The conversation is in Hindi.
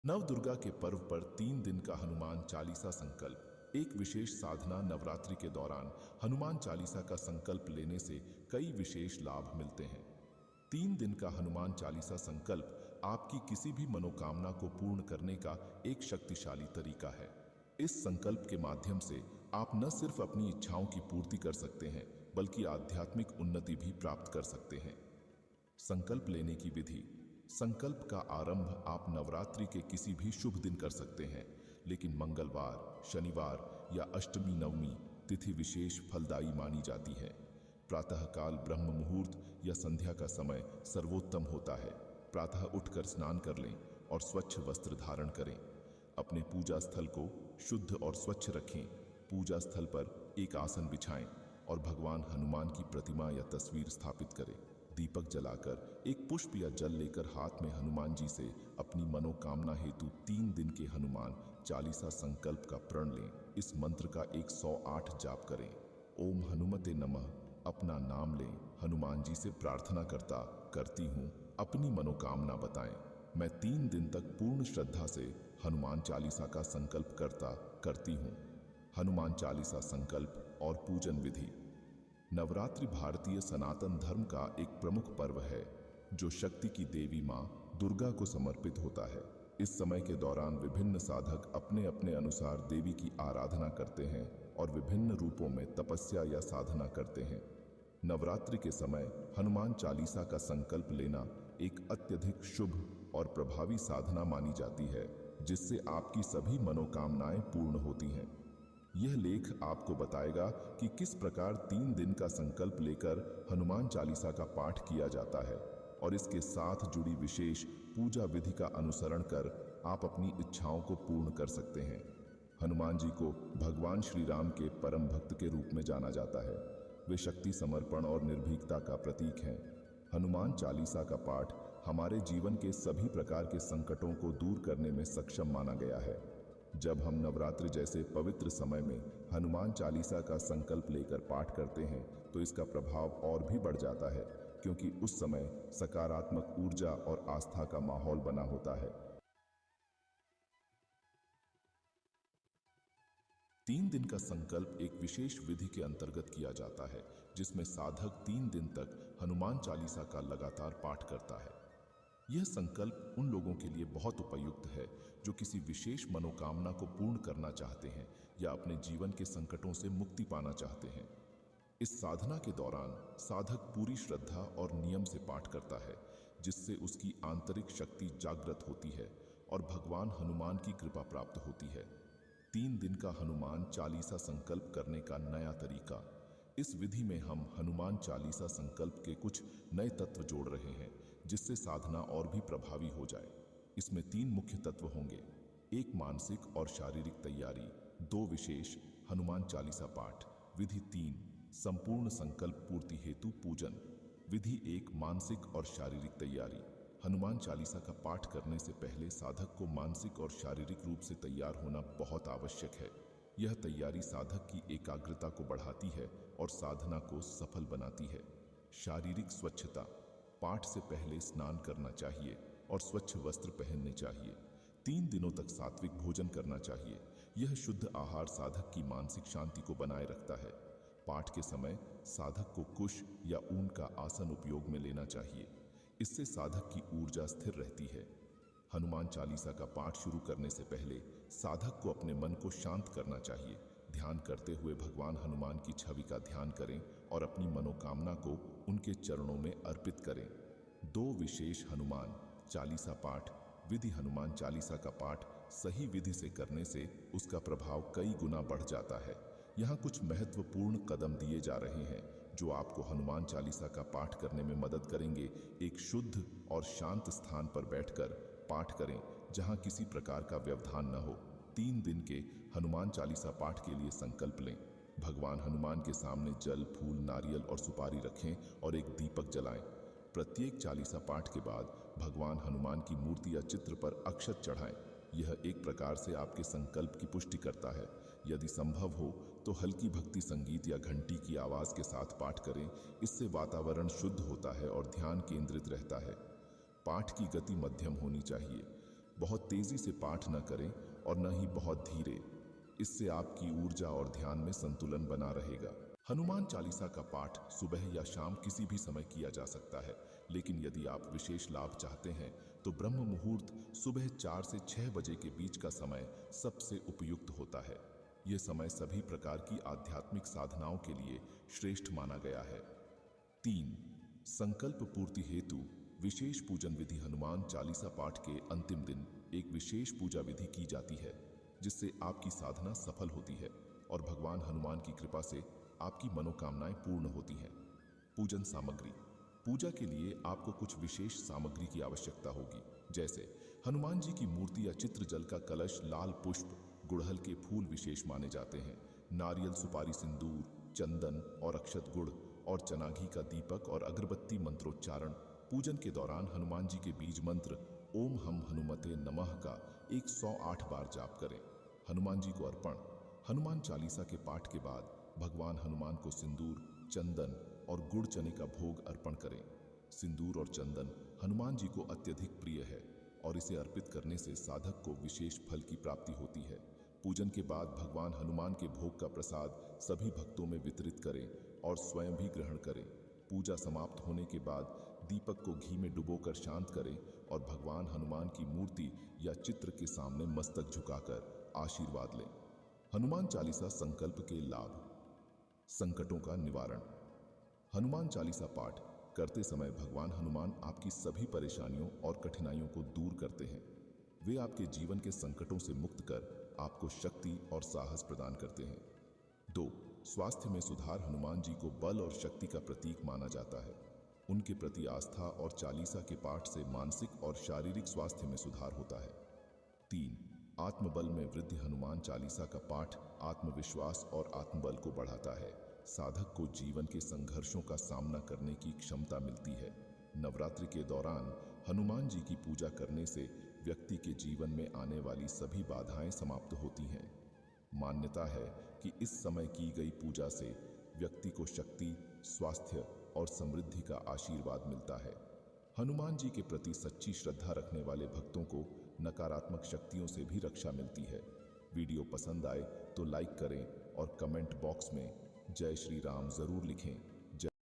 नवदुर्गा के पर्व पर 3 दिन का हनुमान चालीसा संकल्प। एक विशेष साधना। नवरात्रि के दौरान हनुमान चालीसा का संकल्प लेने से कई विशेष लाभ मिलते हैं। 3 दिन का हनुमान चालीसा संकल्प आपकी किसी भी मनोकामना को पूर्ण करने का एक शक्तिशाली तरीका है। इस संकल्प के माध्यम से आप न सिर्फ अपनी इच्छाओं की पूर्ति कर सकते हैं, बल्कि आध्यात्मिक उन्नति भी प्राप्त कर सकते हैं। संकल्प लेने की विधि। संकल्प का आरंभ आप नवरात्रि के किसी भी शुभ दिन कर सकते हैं, लेकिन मंगलवार, शनिवार या अष्टमी नवमी तिथि विशेष फलदायी मानी जाती है। प्रातःकाल ब्रह्म मुहूर्त या संध्या का समय सर्वोत्तम होता है। प्रातः उठकर स्नान कर लें और स्वच्छ वस्त्र धारण करें। अपने पूजा स्थल को शुद्ध और स्वच्छ रखें। पूजा स्थल पर एक आसन बिछाएं और भगवान हनुमान की प्रतिमा या तस्वीर स्थापित करें। दीपक जलाकर एक पुष्प या जल लेकर हाथ में हनुमान जी से अपनी मनोकामना हेतु 3 दिन के हनुमान चालीसा संकल्प का प्रण लें। इस मंत्र का 108 जाप करें। ओम हनुमते नमः। अपना नाम लें। हनुमान जी से प्रार्थना करती हूँ, अपनी मनोकामना बताएं। मैं 3 दिन तक पूर्ण श्रद्धा से हनुमान चालीसा का संकल्प करती हूँ। हनुमान चालीसा संकल्प और पूजन विधि। नवरात्रि भारतीय सनातन धर्म का एक प्रमुख पर्व है, जो शक्ति की देवी मां दुर्गा को समर्पित होता है। इस समय के दौरान विभिन्न साधक अपने अपने अनुसार देवी की आराधना करते हैं और विभिन्न रूपों में तपस्या या साधना करते हैं। नवरात्रि के समय हनुमान चालीसा का संकल्प लेना एक अत्यधिक शुभ और प्रभावी साधना मानी जाती है, जिससे आपकी सभी मनोकामनाएं पूर्ण होती हैं। यह लेख आपको बताएगा कि किस प्रकार 3 दिन का संकल्प लेकर हनुमान चालीसा का पाठ किया जाता है और इसके साथ जुड़ी विशेष पूजा विधि का अनुसरण कर आप अपनी इच्छाओं को पूर्ण कर सकते हैं। हनुमान जी को भगवान श्री राम के परम भक्त के रूप में जाना जाता है। वे शक्ति, समर्पण और निर्भीकता का प्रतीक हैं। हनुमान चालीसा का पाठ हमारे जीवन के सभी प्रकार के संकटों को दूर करने में सक्षम माना गया है। जब हम नवरात्रि जैसे पवित्र समय में हनुमान चालीसा का संकल्प लेकर पाठ करते हैं, तो इसका प्रभाव और भी बढ़ जाता है, क्योंकि उस समय सकारात्मक ऊर्जा और आस्था का माहौल बना होता है। 3 दिन का संकल्प एक विशेष विधि के अंतर्गत किया जाता है, जिसमें साधक 3 दिन तक हनुमान चालीसा का लगातार पाठ करता है। यह संकल्प उन लोगों के लिए बहुत उपयुक्त है जो किसी विशेष मनोकामना को पूर्ण करना चाहते हैं या अपने जीवन के संकटों से मुक्ति पाना चाहते हैं। इस साधना के दौरान साधक पूरी श्रद्धा और नियम से पाठ करता है, जिससे उसकी आंतरिक शक्ति जागृत होती है और भगवान हनुमान की कृपा प्राप्त होती है। 3 दिन का हनुमान चालीसा संकल्प करने का नया तरीका। इस विधि में हम हनुमान चालीसा संकल्प के कुछ नए तत्व जोड़ रहे हैं, जिससे साधना और भी प्रभावी हो जाए। इसमें 3 मुख्य तत्व होंगे। 1 मानसिक और शारीरिक तैयारी। 2 विशेष हनुमान चालीसा पाठ। विधि 3 संपूर्ण संकल्प पूर्ति हेतु पूजन। विधि 1 मानसिक और शारीरिक तैयारी। हनुमान चालीसा का पाठ करने से पहले साधक को मानसिक और शारीरिक रूप से तैयार होना बहुत आवश्यक है। यह तैयारी साधक की एकाग्रता को बढ़ाती है और साधना को सफल बनाती है। शारीरिक स्वच्छता। पाठ से पहले स्नान करना चाहिए और स्वच्छ वस्त्र पहनने चाहिए। 3 दिनों तक सात्विक भोजन करना चाहिए। यह शुद्ध आहार साधक की मानसिक शांति को बनाए रखता है। पाठ के समय साधक को कुश या ऊन का आसन उपयोग में लेना चाहिए। इससे साधक की ऊर्जा स्थिर रहती है। हनुमान चालीसा का पाठ शुरू करने से पहले साधक को अपने मन को शांत करना चाहिए। ध्यान करते हुए भगवान हनुमान की छवि का ध्यान करें और अपनी मनोकामना को उनके चरणों में अर्पित करें। 2 विशेष हनुमान चालीसा पाठ। विधि हनुमान चालीसा का पाठ सही विधि से करने से उसका प्रभाव कई गुना बढ़ जाता है। यहाँ कुछ महत्वपूर्ण कदम दिए जा रहे हैं जो आपको हनुमान चालीसा का पाठ करने में मदद करेंगे। एक शुद्ध और शांत स्थान पर बैठकर पाठ करें, जहां किसी प्रकार का व्यवधान न हो। 3 दिन के हनुमान चालीसा पाठ के लिए संकल्प लें। भगवान हनुमान के सामने जल, फूल, नारियल और सुपारी रखें और एक दीपक जलाएं। प्रत्येक चालीसा पाठ के बाद भगवान हनुमान की मूर्ति या चित्र पर अक्षत चढ़ाएं। यह एक प्रकार से आपके संकल्प की पुष्टि करता है। यदि संभव हो तो हल्की भक्ति संगीत या घंटी की आवाज के साथ पाठ करें। इससे वातावरण शुद्ध होता है और ध्यान केंद्रित रहता है। पाठ की गति मध्यम होनी चाहिए। बहुत तेजी से पाठ न करें और न ही बहुत धीरे। इससे आपकी ऊर्जा और ध्यान में संतुलन बना रहेगा। हनुमान चालीसा का पाठ सुबह या शाम किसी भी समय किया जा सकता है, लेकिन यदि आप विशेष लाभ चाहते हैं तो ब्रह्म मुहूर्त सुबह 4 से 6 बजे के बीच का समय सबसे उपयुक्त होता है। यह समय सभी प्रकार की आध्यात्मिक साधनाओं के लिए श्रेष्ठ माना गया है। 3. संकल्प पूर्ति हेतु विशेष पूजन विधि। हनुमान चालीसा पाठ के अंतिम दिन एक विशेष पूजा विधि की जाती है, जिससे आपकी साधना सफल होती है और भगवान हनुमान की कृपा से आपकी मनोकामनाएं पूर्ण होती हैं। पूजन सामग्री। पूजा के लिए आपको कुछ विशेष सामग्री की आवश्यकता होगी, जैसे हनुमान जी की मूर्ति या चित्र, जल का कलश, लाल पुष्प, गुड़हल के फूल विशेष माने जाते हैं, नारियल, सुपारी, सिंदूर, चंदन और अक्षत, गुड़ और चना घी का दीपक और अगरबत्ती। मंत्रोच्चारण। पूजन के दौरान हनुमान जी के बीज मंत्र ओम हम हनुमते नमः का 108 बार जाप करें। हनुमान जी को अर्पण। हनुमान चालीसा के पाठ के बाद भगवान हनुमान को सिंदूर, चंदन और गुड़ चने का भोग अर्पण करें। सिंदूर और चंदन हनुमान जी को अत्यधिक प्रिय है और इसे अर्पित करने से साधक को विशेष फल की प्राप्ति होती है। पूजन के बाद भगवान हनुमान के भोग का प्रसाद सभी भक्तों में वितरित करें और स्वयं भी ग्रहण करें। पूजा समाप्त होने के बाद दीपक को घी में डुबोकर शांत करें और भगवान हनुमान की मूर्ति या चित्र के सामने मस्तक झुकाकर आशीर्वाद लें। हनुमान चालीसा संकल्प के लाभ। संकटों का निवारण। हनुमान चालीसा पाठ करते समय भगवान हनुमान आपकी सभी परेशानियों और कठिनाइयों को दूर करते हैं। वे आपके जीवन के संकटों से मुक्त कर आपको शक्ति और साहस प्रदान करते हैं। 2. स्वास्थ्य में सुधार। हनुमान जी को बल और शक्ति का प्रतीक माना जाता है। उनके प्रति आस्था और चालीसा के पाठ से मानसिक और शारीरिक स्वास्थ्य में सुधार होता है। 3. आत्मबल में वृद्धि। हनुमान चालीसा का पाठ आत्मविश्वास और आत्मबल को बढ़ाता है। साधक को जीवन के संघर्षों का सामना करने की क्षमता मिलती है। नवरात्रि के दौरान हनुमान जी की पूजा करने से व्यक्ति के जीवन में आने वाली सभी बाधाएं समाप्त होती हैं। मान्यता है कि इस समय की गई पूजा से व्यक्ति को शक्ति, स्वास्थ्य और समृद्धि का आशीर्वाद मिलता है। हनुमान जी के प्रति सच्ची श्रद्धा रखने वाले भक्तों को नकारात्मक शक्तियों से भी रक्षा मिलती है। वीडियो पसंद आए तो लाइक करें और कमेंट बॉक्स में जय श्री राम जरूर लिखें।